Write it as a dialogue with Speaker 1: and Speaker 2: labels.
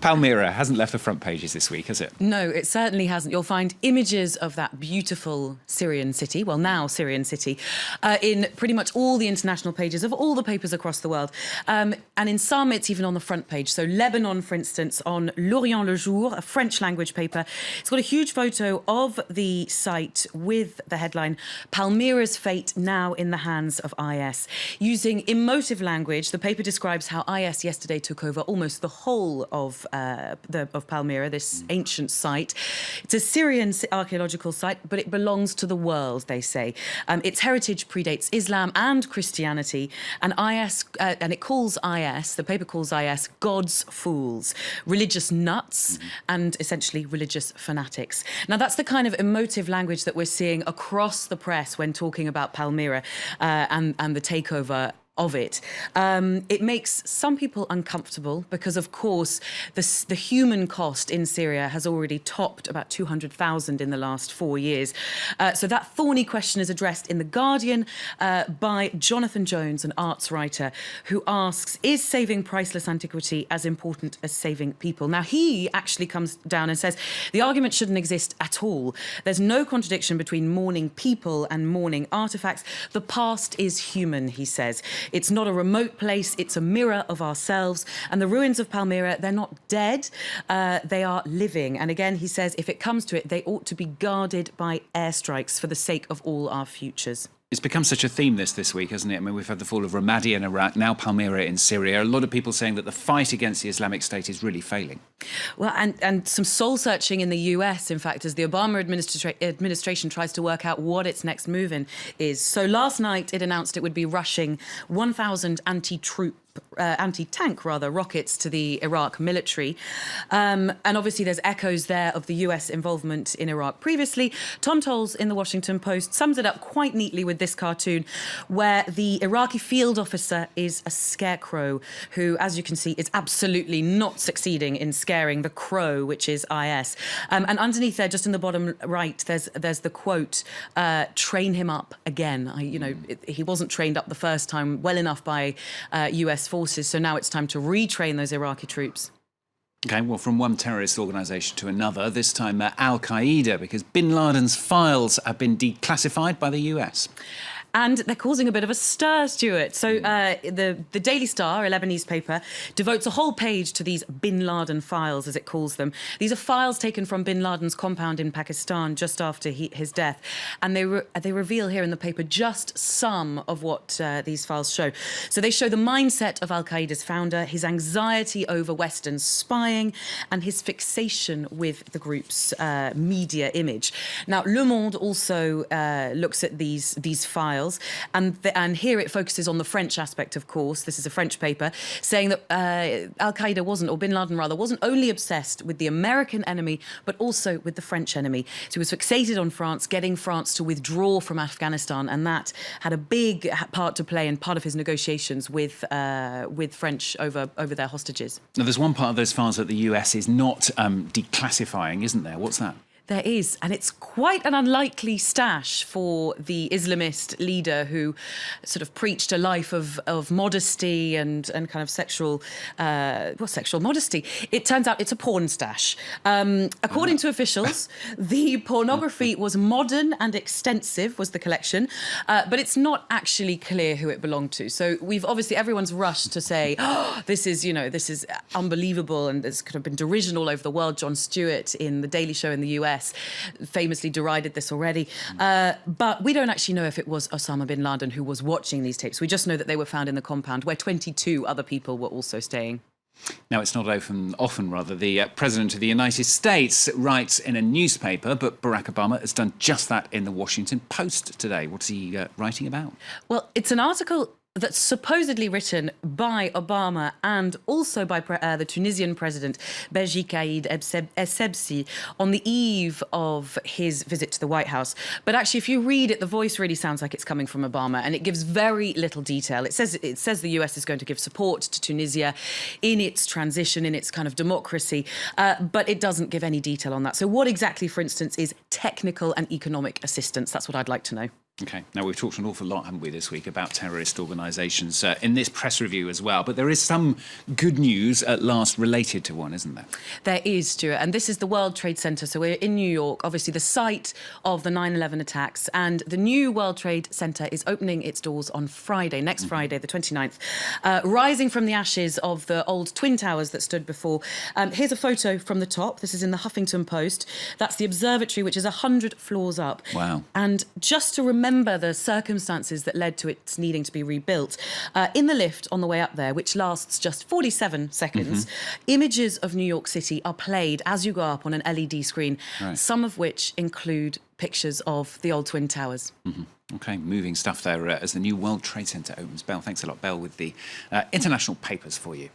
Speaker 1: Palmyra hasn't left the front pages this week, has it?
Speaker 2: No, it certainly hasn't. You'll find images of that beautiful Syrian city, well, now Syrian city, in pretty much all the international pages of all the papers across the world. And in some, it's even on the front page. So Lebanon, for instance, on L'Orient le Jour, a French language paper, it's got a huge photo of the site with the headline, Palmyra's fate now in the hands of IS. Using emotive language, the paper describes how IS yesterday took over almost the whole of Palmyra, this ancient site. It's a Syrian archaeological site, but it belongs to the world, they say. Its heritage predates Islam and Christianity, and it calls IS, the paper calls IS, God's fools, religious nuts, and essentially religious fanatics. Now, that's the kind of emotive language that we're seeing across the press when talking about Palmyra and the takeover of it. It makes some people uncomfortable because, of course, the human cost in Syria has already topped about 200,000 in the last 4 years. So that thorny question is addressed in The Guardian by Jonathan Jones, an arts writer, who asks, is saving priceless antiquity as important as saving people? Now, he actually comes down and says the argument shouldn't exist at all. There's no contradiction between mourning people and mourning artifacts. The past is human, he says. It's not a remote place, it's a mirror of ourselves. And the ruins of Palmyra, they're not dead, they are living. And again, he says, if it comes to it, they ought to be guarded by airstrikes for the sake of all our futures.
Speaker 1: It's become such a theme this week, hasn't it? I mean, we've had the fall of Ramadi in Iraq, now Palmyra in Syria. A lot of people saying that the fight against the Islamic State is really failing.
Speaker 2: Well, and some soul-searching in the US, in fact, as the Obama administration tries to work out what its next move is. So last night, it announced it would be rushing 1,000 anti-tank rockets to the Iraq military. And obviously there's echoes there of the US involvement in Iraq previously. Tom Towles in the Washington Post sums it up quite neatly with this cartoon where the Iraqi field officer is a scarecrow who, as you can see, is absolutely not succeeding in scaring the crow, which is IS. And underneath there, just in the bottom right, there's the quote, train him up again. He wasn't trained up the first time well enough by US forces, so now it's time to retrain those Iraqi troops.
Speaker 1: OK, well, from one terrorist organisation to another, this time Al-Qaeda, because bin Laden's files have been declassified by the US.
Speaker 2: And they're causing a bit of a stir, Stuart. So the Daily Star, a Lebanese paper, devotes a whole page to these bin Laden files, as it calls them. These are files taken from bin Laden's compound in Pakistan just after his death. And they reveal here in the paper just some of what these files show. So they show the mindset of Al-Qaeda's founder, his anxiety over Western spying, and his fixation with the group's media image. Now, Le Monde also looks at these files. And here it focuses on the French aspect, of course. This is a French paper saying that Al-Qaeda bin Laden wasn't only obsessed with the American enemy, but also with the French enemy. So he was fixated on France, getting France to withdraw from Afghanistan. And that had a big part to play in part of his negotiations with French over their hostages.
Speaker 1: Now, there's one part of those files that the US is not declassifying, isn't there? What's that?
Speaker 2: There is, and it's quite an unlikely stash for the Islamist leader who sort of preached a life of modesty and kind of sexual modesty. It turns out it's a porn stash. According to officials, the pornography was modern and extensive, was the collection, but it's not actually clear who it belonged to. So everyone's rushed to say, oh, this is unbelievable, and there's kind of been derision all over the world. Jon Stewart in The Daily Show in the US famously derided this already. But we don't actually know if it was Osama bin Laden who was watching these tapes. We just know that they were found in the compound where 22 other people were also staying.
Speaker 1: Now, it's not often, the President of the United States writes in a newspaper, but Barack Obama has done just that in the Washington Post today. What's he writing about?
Speaker 2: Well, it's an article that's supposedly written by Obama and also by the Tunisian president, Beji Caid Essebsi, on the eve of his visit to the White House. But actually, if you read it, the voice really sounds like it's coming from Obama, and it gives very little detail. It says the US is going to give support to Tunisia in its transition, in its kind of democracy, but it doesn't give any detail on that. So what exactly, for instance, is technical and economic assistance? That's what I'd like to know.
Speaker 1: OK. Now, we've talked an awful lot, haven't we, this week about terrorist organisations in this press review as well. But there is some good news at last related to one, isn't there?
Speaker 2: There is, Stuart. And this is the World Trade Center. So we're in New York, obviously the site of the 9/11 attacks. And the new World Trade Center is opening its doors on Friday, next Friday, the 29th, rising from the ashes of the old Twin Towers that stood before. Here's a photo from the top. This is in the Huffington Post. That's the observatory, which is 100 floors up.
Speaker 1: Wow.
Speaker 2: And just to remember the circumstances that led to its needing to be rebuilt, in the lift on the way up there, which lasts just 47 seconds, images of New York City are played as you go up on an LED screen, some of which include pictures of the old Twin Towers.
Speaker 1: OK, moving stuff there as the new World Trade Center opens. Belle, thanks a lot, Belle, with the international papers for you.